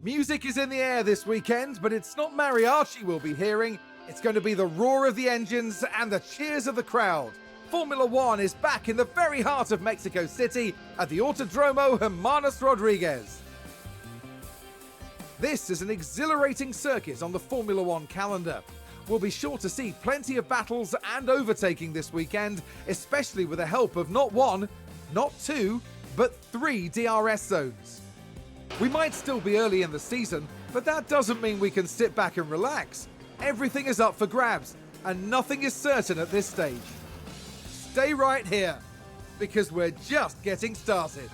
Music is in the air this weekend, but it's not mariachi we'll be hearing. It's going to be the roar of the engines and the cheers of the crowd. Formula One is back in the very heart of Mexico City at the Autodromo Hermanos Rodriguez. This is an exhilarating circuit on the Formula One calendar. We'll be sure to see plenty of battles and overtaking this weekend, especially with the help of not one, not two, but 3 DRS zones. We might still be early in the season, but that doesn't mean we can sit back and relax. Everything is up for grabs, and nothing is certain at this stage. Stay right here, because we're just getting started.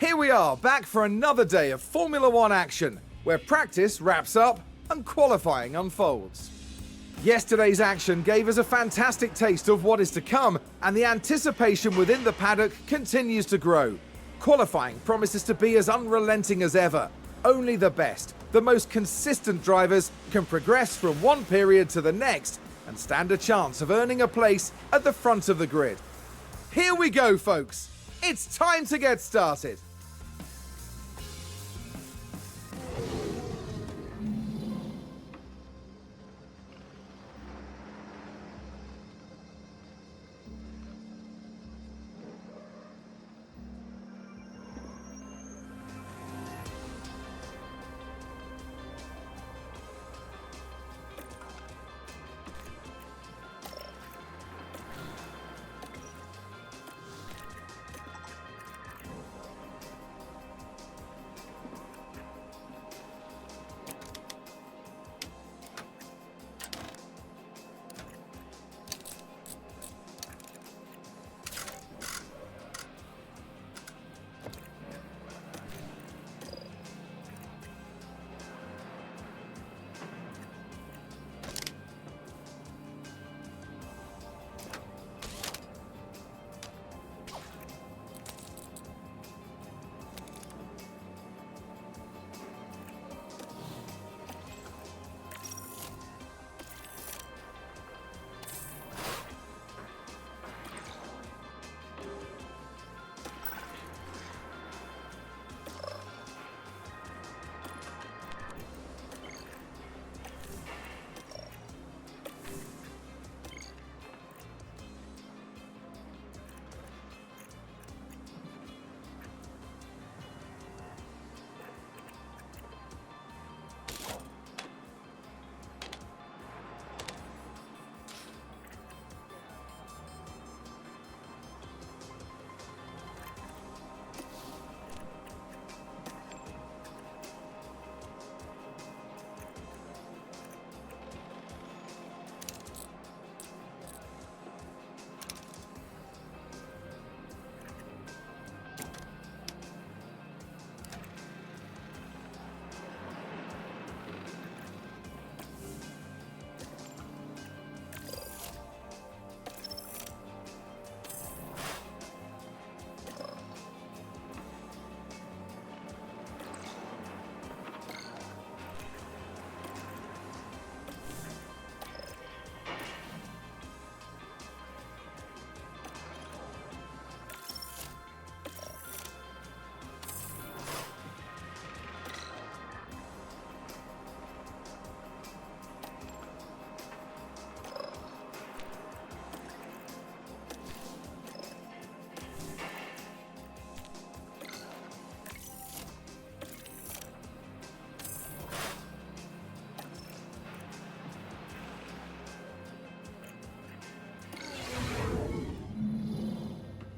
Here we are, back for another day of Formula One action, where practice wraps up and qualifying unfolds. Yesterday's action gave us a fantastic taste of what is to come, and the anticipation within the paddock continues to grow. Qualifying promises to be as unrelenting as ever. Only the best, the most consistent drivers can progress from one period to the next and stand a chance of earning a place at the front of the grid. Here we go, folks. It's time to get started.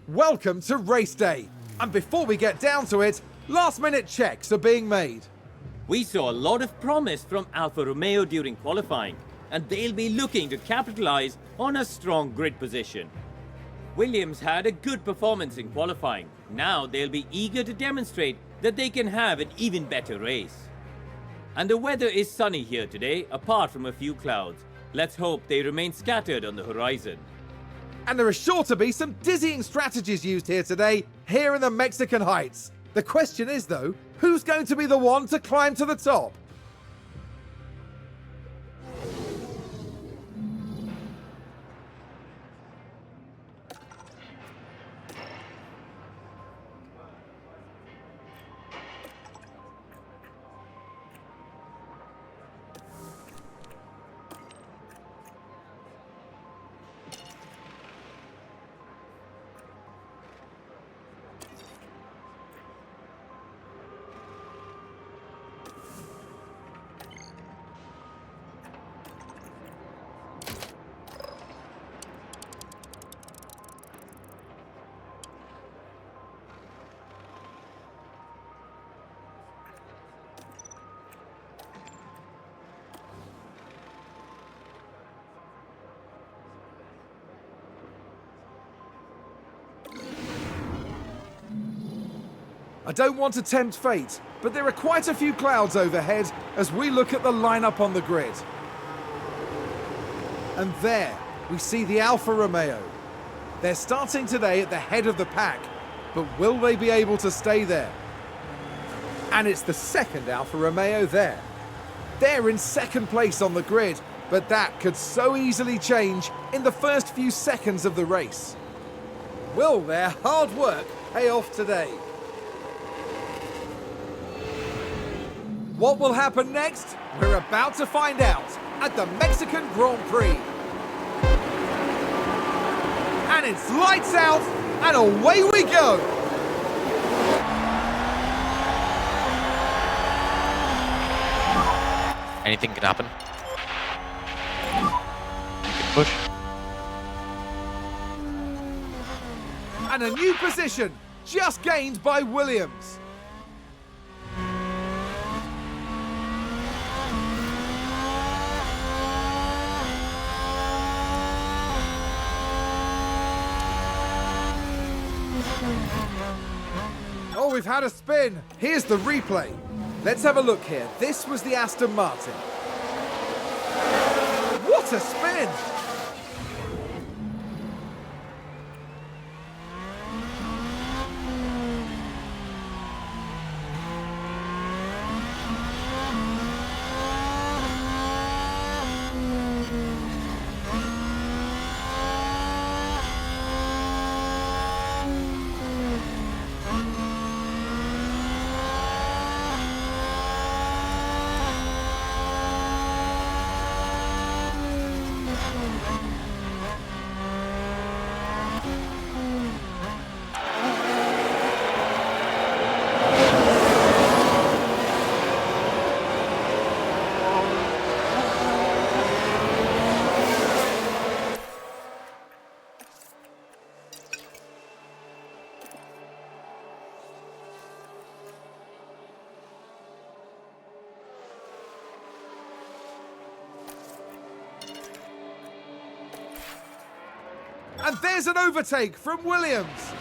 Welcome to race day. And before we get down to it, last minute checks are being made. We saw a lot of promise from Alfa Romeo during qualifying, and they'll be looking to capitalize on a strong grid position. Williams had a good performance in qualifying. Now they'll be eager to demonstrate that they can have an even better race. And the weather is sunny here today, apart from a few clouds. Let's hope they remain scattered on the horizon. And there are sure to be some dizzying strategies used here today, here in the Mexican Heights. The question is, though, who's going to be the one to climb to the top? I don't want to tempt fate, but there are quite a few clouds overhead as we look at the lineup on the grid. And there, we see the Alfa Romeo. They're starting today at the head of the pack, but will they be able to stay there? And it's the second Alfa Romeo there. They're in second place on the grid, but that could so easily change in the first few seconds of the race. Will their hard work pay off today? What will happen next? We're about to find out at the Mexican Grand Prix. And it's lights out, and away we go! Anything can happen. Push. And a new position, just gained by Williams. Oh, we've had a spin. Here's the replay. Let's have a look here. This was the Aston Martin. What a spin! And there's an overtake from Williams.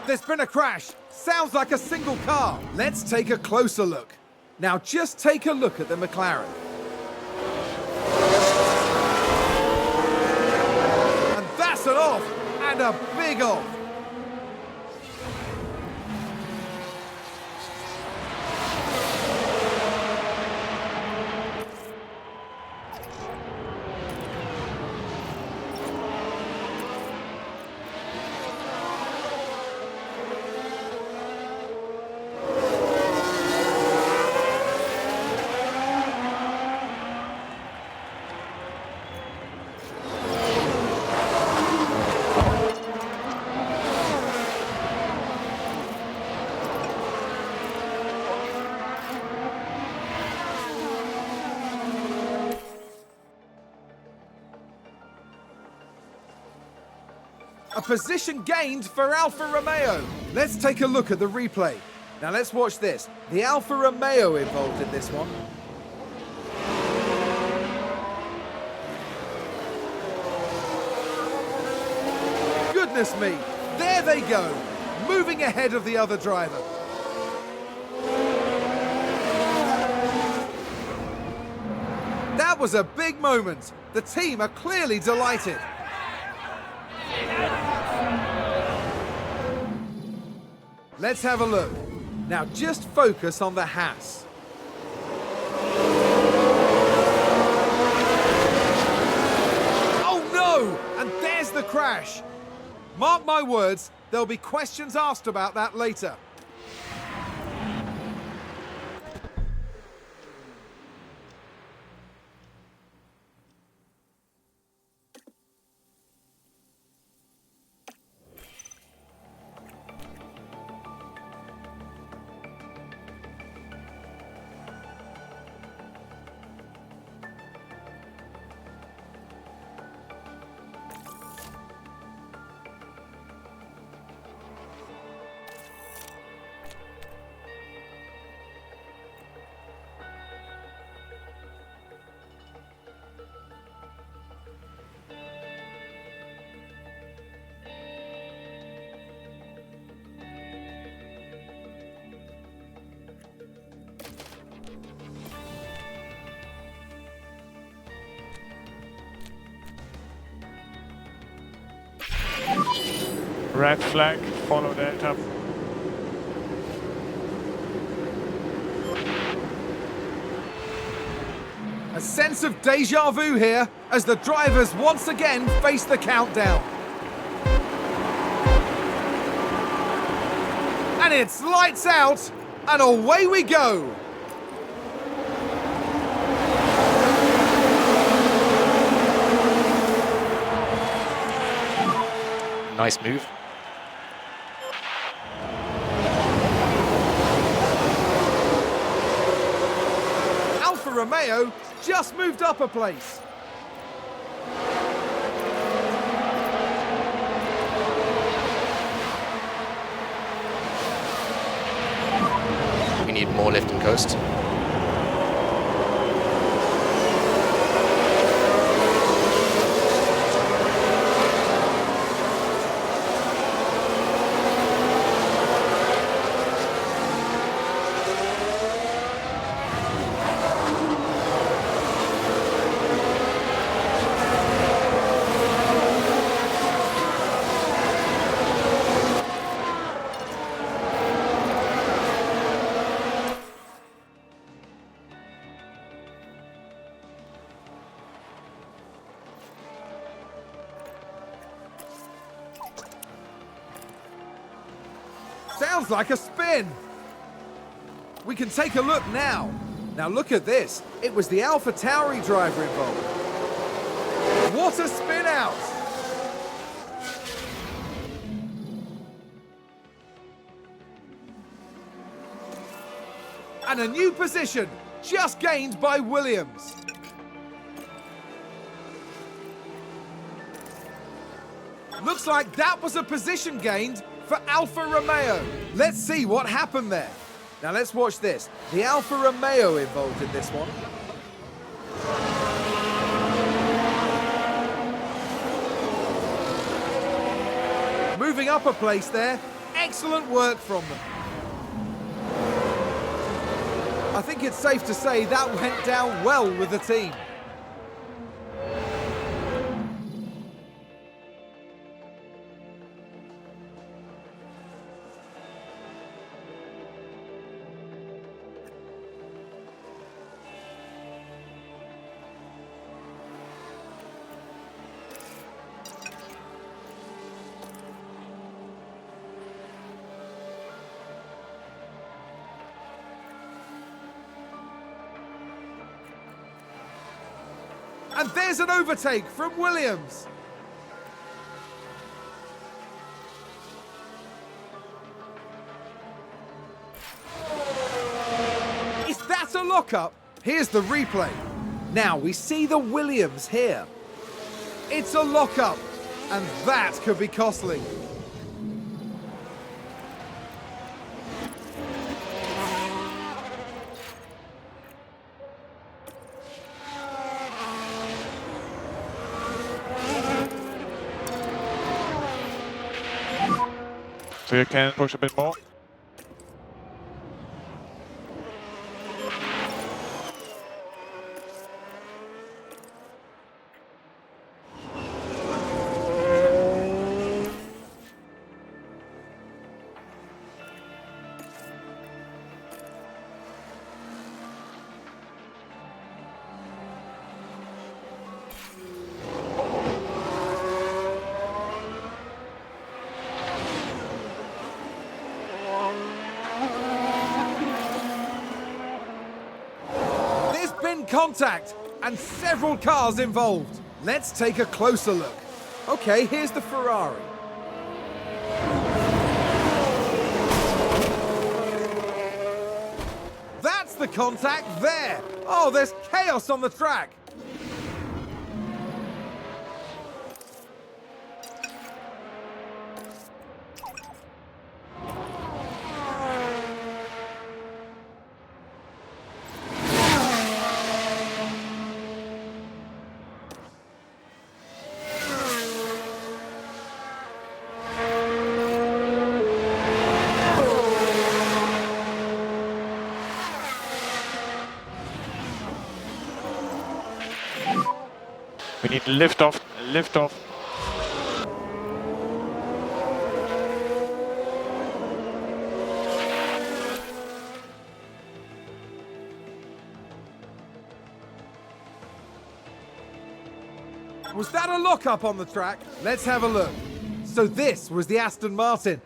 There's been a crash. Sounds like a single car. Let's take a closer look. Now just take a look at the McLaren. And that's an off, and a big off. A position gained for Alfa Romeo. Let's take a look at the replay. Now let's watch this. The Alfa Romeo involved in this one. Goodness me, there they go, moving ahead of the other driver. That was a big moment. The team are clearly delighted. Let's have a look. Now just focus on the Haas. Oh no! And there's the crash. Mark my words, there'll be questions asked about that later. Red flag, follow Delta. A sense of deja vu here as the drivers once again face the countdown. And it's lights out, and away we go. Nice move. Alfa Romeo just moved up a place. We need more lift and coast. Sounds like a spin. We can take a look now. Now look at this. It was the Alpha Tauri driver involved. What a spin out. And a new position just gained by Williams. Looks like that was a position gained for Alfa Romeo. Let's see what happened there. Now let's watch this. The Alfa Romeo involved in this one. Moving up a place there, Excellent work from them. I think it's safe to say that went down well with the team. And there's an overtake from Williams. Is that a lockup? Here's the replay. Now we see the Williams here. It's a lockup, and that could be costly. So you can push a bit more. Contact and several cars involved. Let's take a closer look. Okay, here's the Ferrari. That's the contact there. Oh, there's chaos on the track. We need lift off, lift off. Was that a lockup on the track? Let's have a look. So this was the Aston Martin.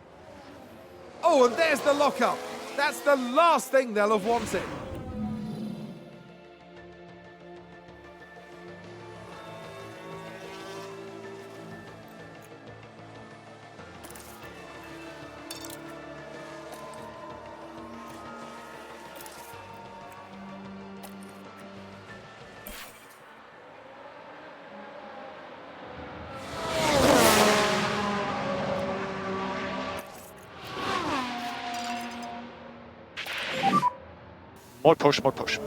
Oh, and there's the lockup. That's the last thing they'll have wanted. More push, more push.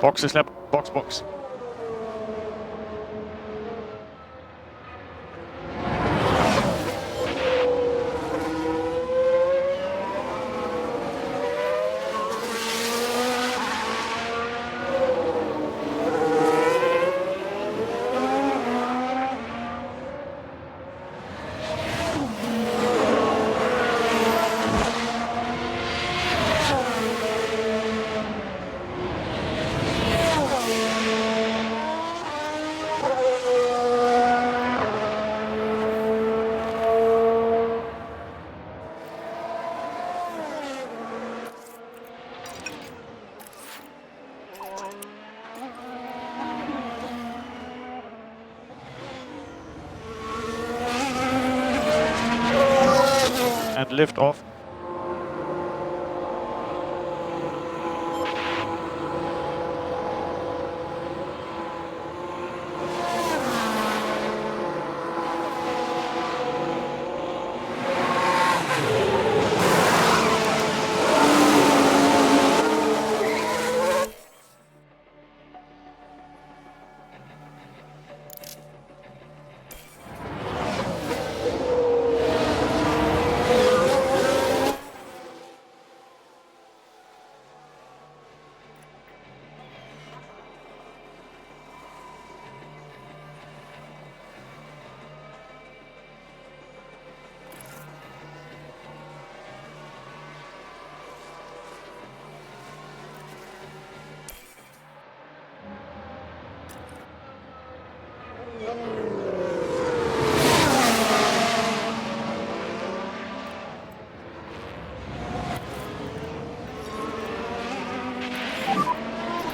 Box is left, box, box. lift off.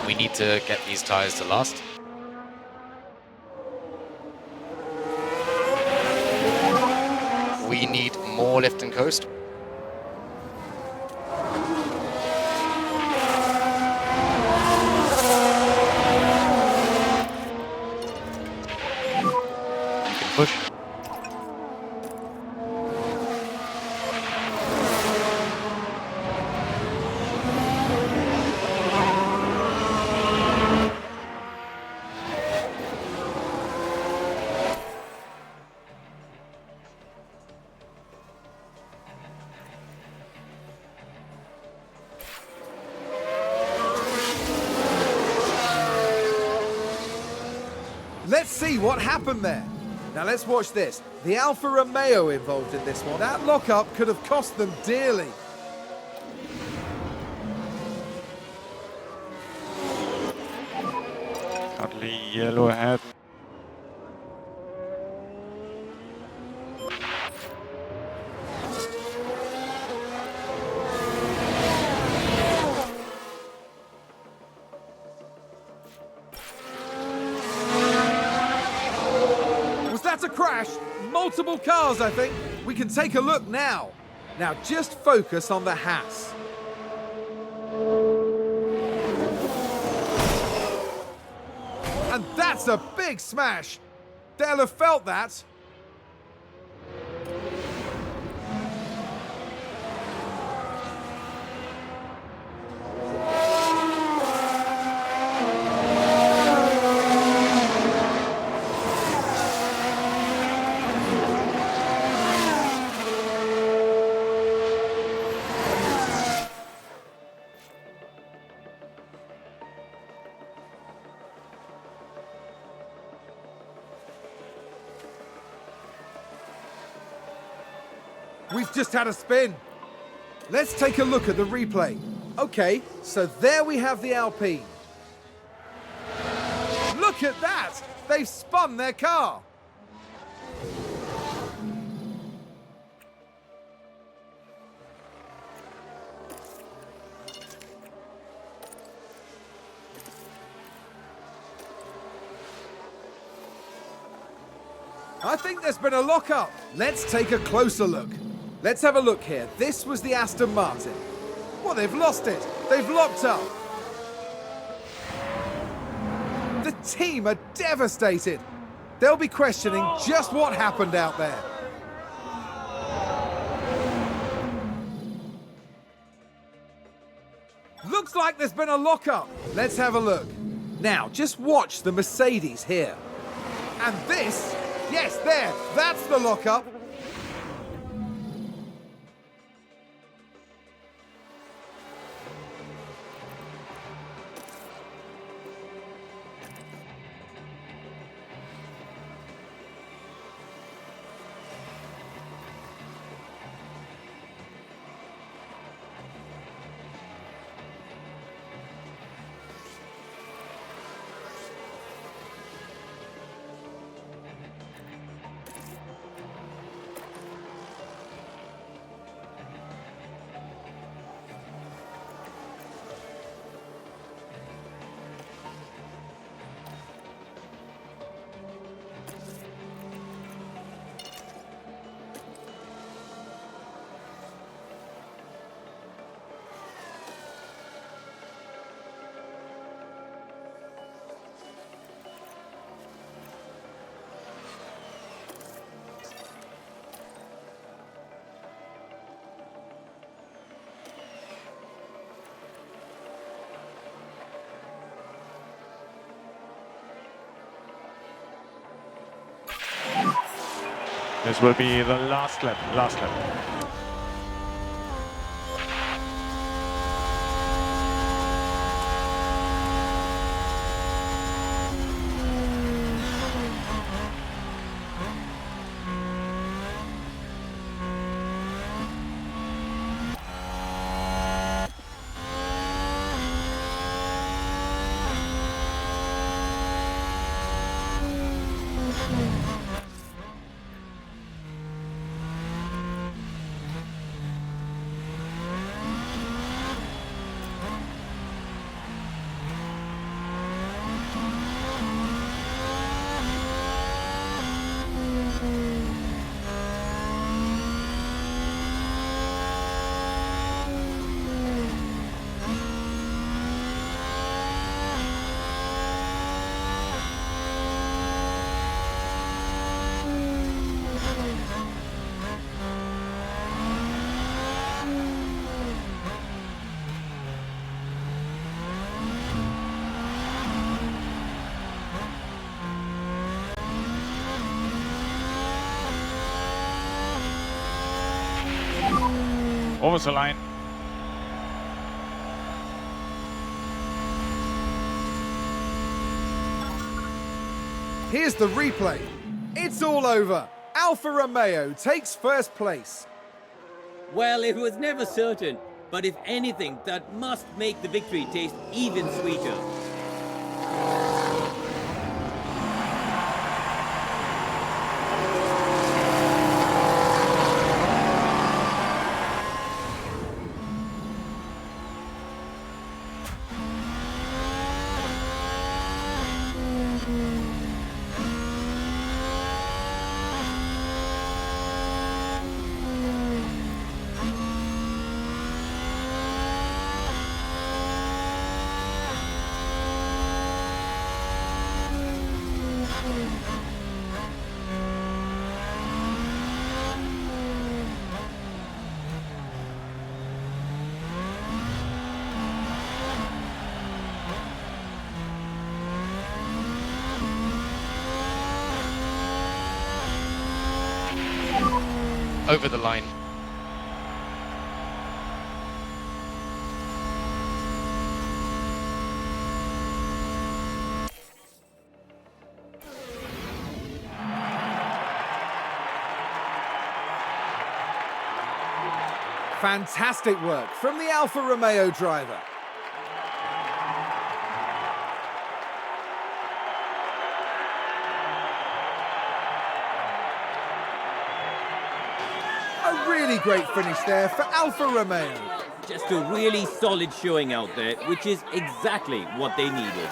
We need to get these tyres to last. We need more lift and coast. Push. Let's see what happened there. Now let's watch this. The Alfa Romeo involved in this one. That lockup could have cost them dearly. Hardly yellow ahead. Was that a crash? Multiple cars, I think. We can take a look now. Now just focus on the Haas. And that's a big smash. They'll have felt that. We've just had a spin. Let's take a look at the replay. Okay, so there we have the Alpine. Look at that! They've spun their car. I think there's been a lockup. Let's take a closer look. Let's have a look here. This was the Aston Martin. Well, they've lost it. They've locked up. The team are devastated. They'll be questioning just what happened out there. Looks like there's been a lockup. Let's have a look. Now, just watch the Mercedes here. And this, yes, there, that's the lockup. This will be the last lap, last lap. Over the line. Here's the replay. It's all over. Alfa Romeo takes first place. Well, it was never certain, but if anything, that must make the victory taste even sweeter. Over the line. Fantastic work from the Alfa Romeo driver. A really great finish there for Alfa Romeo. Just a really solid showing out there, which is exactly what they needed.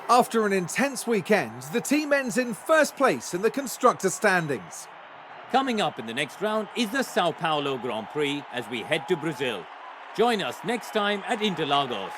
After an intense weekend, the team ends in first place in the constructor standings. Coming up in the next round is the Sao Paulo Grand Prix as we head to Brazil. Join us next time at Interlagos.